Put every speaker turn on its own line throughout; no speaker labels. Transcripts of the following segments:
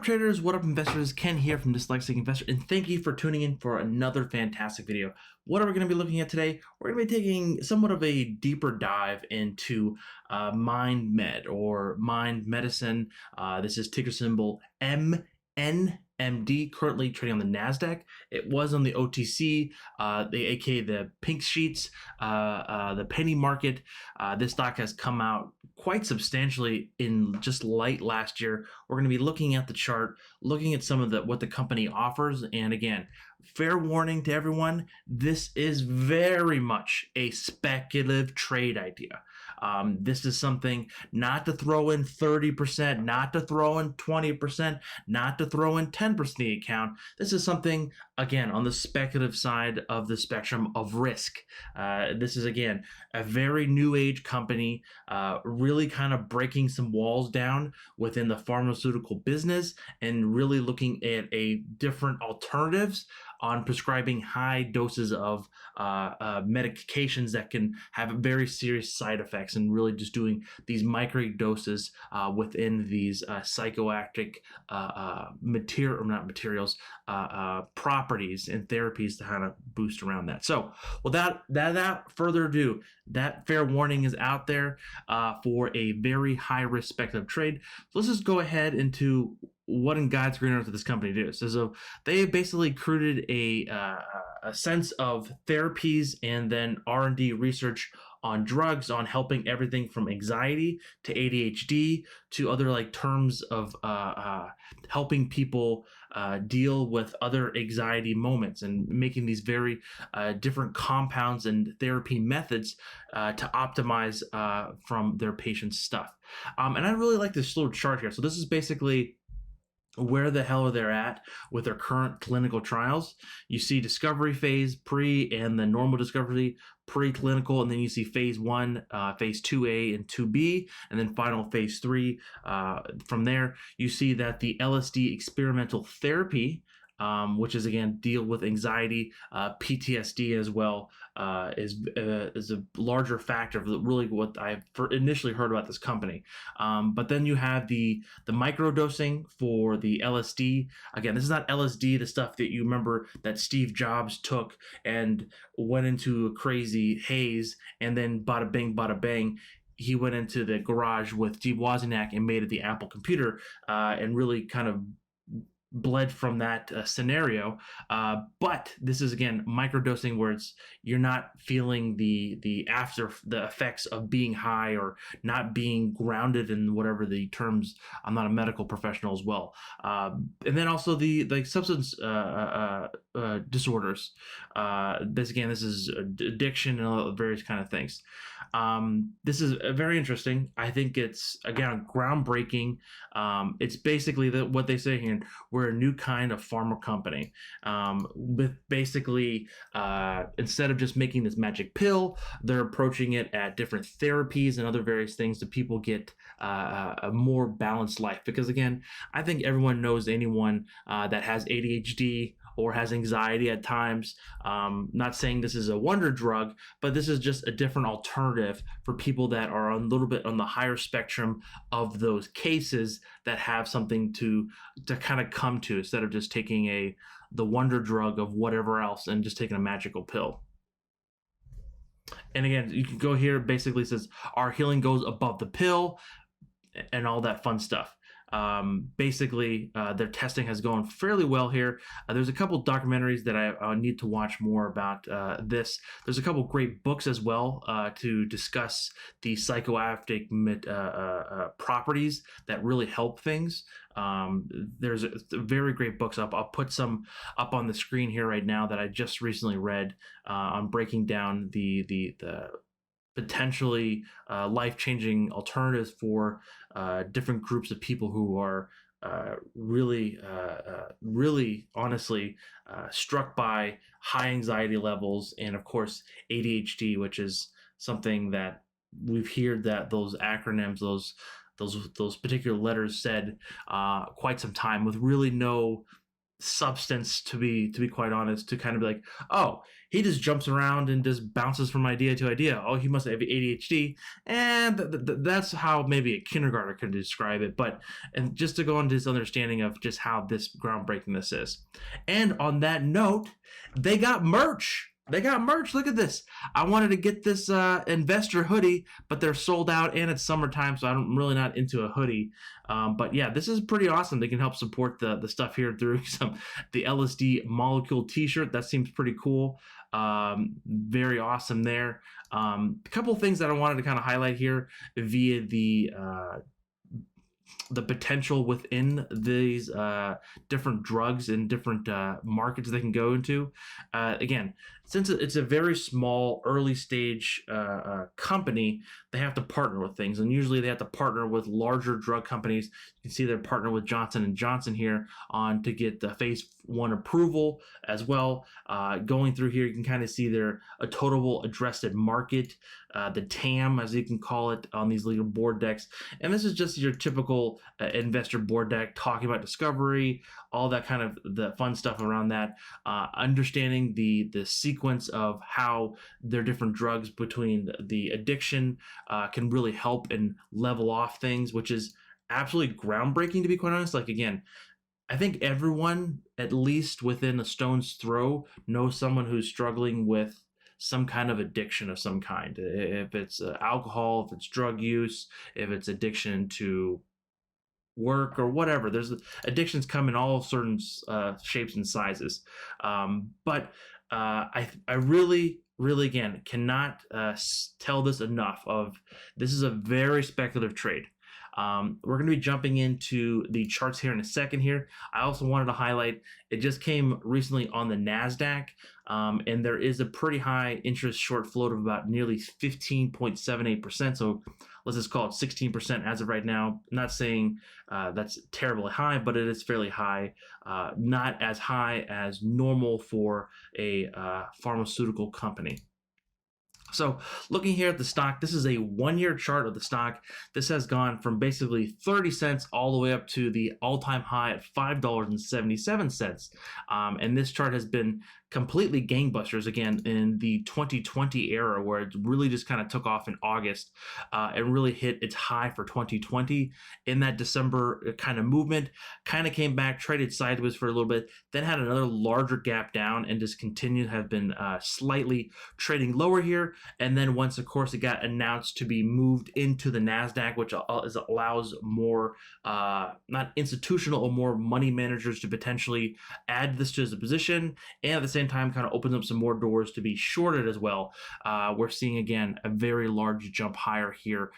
traders? What up investors? Ken here from Dyslexic Investor, and thank you for tuning in for another fantastic video. What are we going to be looking at today? We're going to be taking somewhat of a deeper dive into MindMed or Mind Medicine. This is ticker symbol MNMD, currently trading on the NASDAQ. It was on the OTC, aka the pink sheets, the penny market. This stock has come out quite substantially in just late last year. We're going to be looking at the chart, looking at some of what the company offers. And again, fair warning to everyone, this is very much a speculative trade idea. This is something not to throw in 30%, not to throw in 20%, not to throw in 10% of the account. This is something, again, on the speculative side of the spectrum of risk. This is, again, a very new age company, really kind of breaking some walls down within the pharmaceutical business and really looking at different alternatives on prescribing high doses of medications that can have very serious side effects, and really just doing these micro doses within these psychoactive properties and therapies to kind of boost around that. So without further ado, that fair warning is out there for a very high risk speculative trade. So let's just go ahead into what in God's green earth this company does. So they basically created a sense of therapies and then R&D research on drugs, on helping everything from anxiety to ADHD to other like terms of helping people deal with other anxiety moments, and making these very different compounds and therapy methods to optimize from their patients' stuff. And I really like this little chart here. So this is basically where the hell are they at with their current clinical trials. You see discovery phase, pre, and the normal discovery, preclinical, and then you see phase 1, phase 2A and 2B, and then final phase 3. From there, you see that the LSD experimental therapy, which is again deal with anxiety, PTSD as well, is a larger factor of really what I initially heard about this company. But then you have the microdosing for the LSD. Again, this is not LSD, the stuff that you remember that Steve Jobs took and went into a crazy haze, and then bada bing, he went into the garage with Steve Wozniak and made it the Apple computer, and really kind of bled from that scenario. But this is again microdosing, where you're not feeling the effects of being high or not being grounded in whatever the terms. I'm not a medical professional as well. And then also the substance disorders. This is addiction and all various kind of things. This is very interesting. I think it's again groundbreaking. It's basically what they say here: we're a new kind of pharma company, with basically instead of just making this magic pill, they're approaching it at different therapies and other various things so people get a more balanced life. Because again, I think everyone knows anyone that has ADHD or has anxiety at times. Not saying this is a wonder drug, but this is just a different alternative for people that are a little bit on the higher spectrum of those cases that have something to kind of come to, instead of just taking the wonder drug of whatever else and just taking a magical pill. And again, you can go here, basically says our healing goes above the pill and all that fun stuff. Basically, their testing has gone fairly well here. There's a couple documentaries that I need to watch more about this. There's a couple great books as well to discuss the psychoactive properties that really help things. There's very great books up. I'll put some up on the screen here right now that I just recently read on breaking down the potentially life-changing alternatives for different groups of people who are really honestly struck by high anxiety levels, and of course ADHD, which is something that we've heard that those acronyms, those particular letters said quite some time, with really no substance, to be quite honest, to kind of be like, oh, he just jumps around and just bounces from idea to idea. Oh, he must have ADHD, and that's how maybe a kindergartner could describe it. But and just to go into this understanding of just how this groundbreaking this is. And on that note, they got merch. They got merch. Look at this. I wanted to get this investor hoodie, but they're sold out, and it's summertime, so I'm really not into a hoodie. But yeah, this is pretty awesome. They can help support the stuff here through the LSD molecule T-shirt. That seems pretty cool. Very awesome there. A couple of things that I wanted to kind of highlight here via the potential within these different drugs and different markets they can go into. Again, since it's a very small early stage company, they have to partner with things, and usually they have to partner with larger drug companies. You can see they're partnered with Johnson & Johnson here on to get the phase 1 approval as well. Going through here, you can kind of see their a total addressed market, the TAM, as you can call it, on these little board decks. And this is just your typical investor board deck talking about discovery, all that kind of the fun stuff around that, understanding the sequence of how their different drugs between the addiction can really help and level off things, which is absolutely groundbreaking, to be quite honest. Like, again, I think everyone, at least within a stone's throw, knows someone who's struggling with some kind of addiction of some kind. If it's alcohol, if it's drug use, if it's addiction to work or whatever. There's addictions come in all certain shapes and sizes. But I really, really, again, cannot tell this enough of this is a very speculative trade. We're going to be jumping into the charts here in a second here. I also wanted to highlight, it just came recently on the NASDAQ, and there is a pretty high interest short float of about nearly 15.78%. So let's just call it 16% as of right now. I'm not saying that's terribly high, but it is fairly high. Not as high as normal for a pharmaceutical company. So looking here at the stock, this is a 1-year chart of the stock. This has gone from basically 30 cents all the way up to the all-time high at $5.77. And this chart has been completely gangbusters again in the 2020 era, where it really just kind of took off in August and really hit its high for 2020 in that December kind of movement. Kind of came back, traded sideways for a little bit, then had another larger gap down and just continued, have been slightly trading lower here. And then once, of course, it got announced to be moved into the NASDAQ, which allows more, not institutional, or more money managers to potentially add this to his position, and at the same time kind of opens up some more doors to be shorted as well. We're seeing, again, a very large jump higher here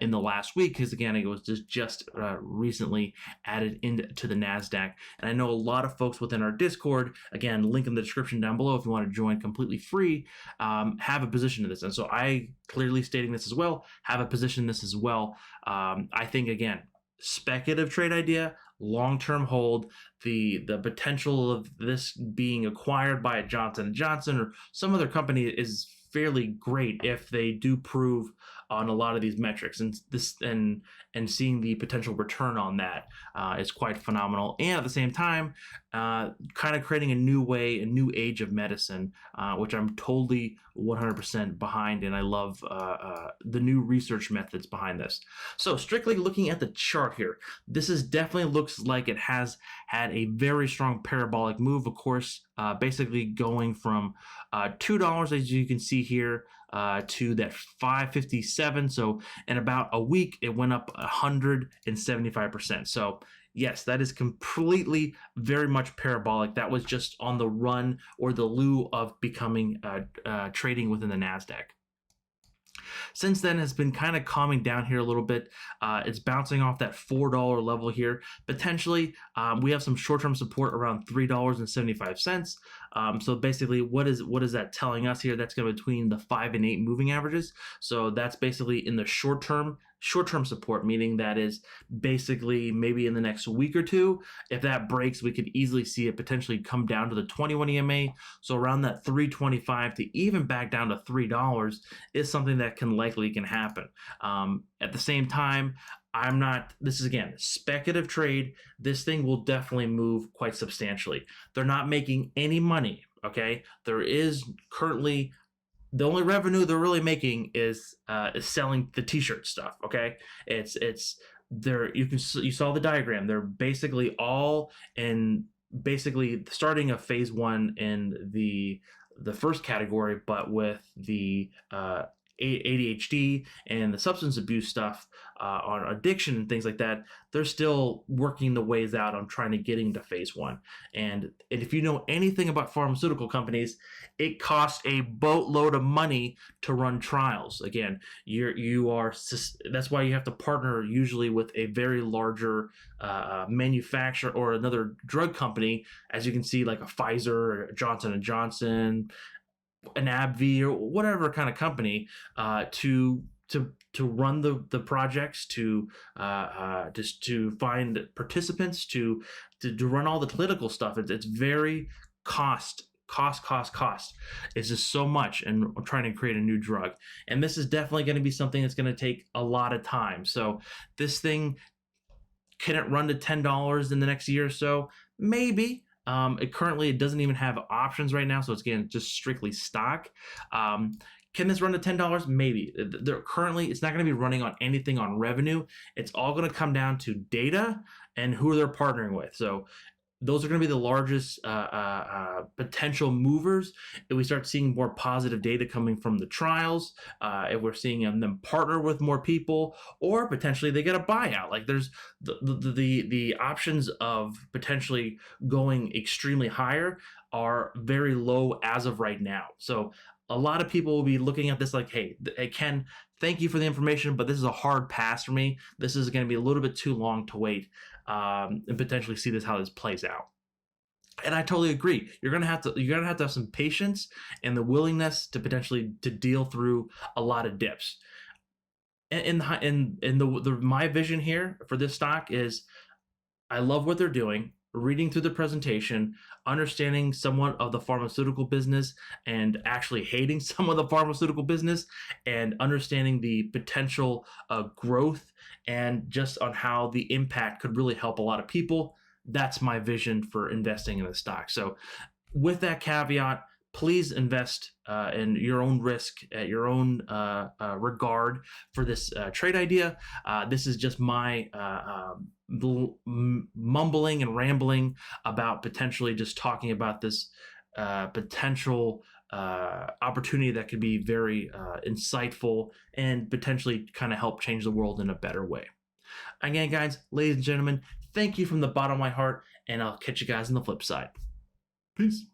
in the last week, because, again, it was just recently added into the NASDAQ. And I know a lot of folks within our Discord, again, link in the description down below if you want to join completely free, have a position in this. And so I, clearly stating this as well, have a position in this as well. I think, again, speculative trade idea, long-term hold, the potential of this being acquired by a Johnson & Johnson or some other company is fairly great if they do prove on a lot of these metrics, and seeing the potential return on that is quite phenomenal. And at the same time, kind of creating a new way, a new age of medicine, which I'm totally 100% behind, and I love the new research methods behind this. So strictly looking at the chart here, this is definitely looks like it has had a very strong parabolic move, of course, basically going from $2, as you can see here, to that $5.57. So in about a week, it went up 175%. So yes, that is completely very much parabolic. That was just on the run or the lieu of becoming trading within the NASDAQ. Since then, has been kind of calming down here a little bit. It's bouncing off that $4 level here. Potentially, we have some short-term support around $3.75. So basically, what is that telling us here? That's going to be between the 5 and 8 moving averages. So that's basically in the short term. short-term support, meaning that is basically maybe in the next week or two. If that breaks, we could easily see it potentially come down to the 21 EMA. So around that 325 to even back down to $3 is something that likely can happen. At the same time, this is again, speculative trade. This thing will definitely move quite substantially. They're not making any money, okay? There is currently, the only revenue they're really making is selling the t-shirt stuff, okay? It's there, you saw the diagram. They're basically all in, basically starting a phase 1 in the first category, but with the ADHD and the substance abuse stuff, on addiction and things like that, they're still working the ways out on trying to get into phase 1. And if you know anything about pharmaceutical companies, it costs a boatload of money to run trials. Again, that's why you have to partner usually with a very larger manufacturer or another drug company, as you can see, like a Pfizer or a Johnson and Johnson, an AbbVie, or whatever kind of company, to run the projects, just to find participants, to run all the clinical stuff. It's very cost. It's just so much, and trying to create a new drug. And this is definitely going to be something that's going to take a lot of time. So this thing, can it run to $10 in the next year or so? Maybe. It doesn't even have options right now, so it's again just strictly stock. Can this run to $10? Maybe. It's not going to be running on anything on revenue. It's all going to come down to data and who they're partnering with. So those are going to be the largest potential movers. If we start seeing more positive data coming from the trials, if we're seeing them partner with more people, or potentially they get a buyout. Like there's the options of potentially going extremely higher are very low as of right now. So a lot of people will be looking at this like, hey, Ken, thank you for the information, but this is a hard pass for me. This is going to be a little bit too long to wait, and potentially see how this plays out. And I totally agree. You're gonna have to have some patience and the willingness to potentially deal through a lot of dips. And my vision here for this stock is, I love what they're doing. Reading through the presentation, understanding somewhat of the pharmaceutical business, and actually hating some of the pharmaceutical business, and understanding the potential growth, and just on how the impact could really help a lot of people. That's my vision for investing in the stock. So with that caveat, please invest in your own risk, at your own regard for this trade idea. This is just my mumbling and rambling about potentially just talking about this potential opportunity that could be very insightful and potentially kind of help change the world in a better way. Again, guys, ladies and gentlemen, thank you from the bottom of my heart, and I'll catch you guys on the flip side. Peace.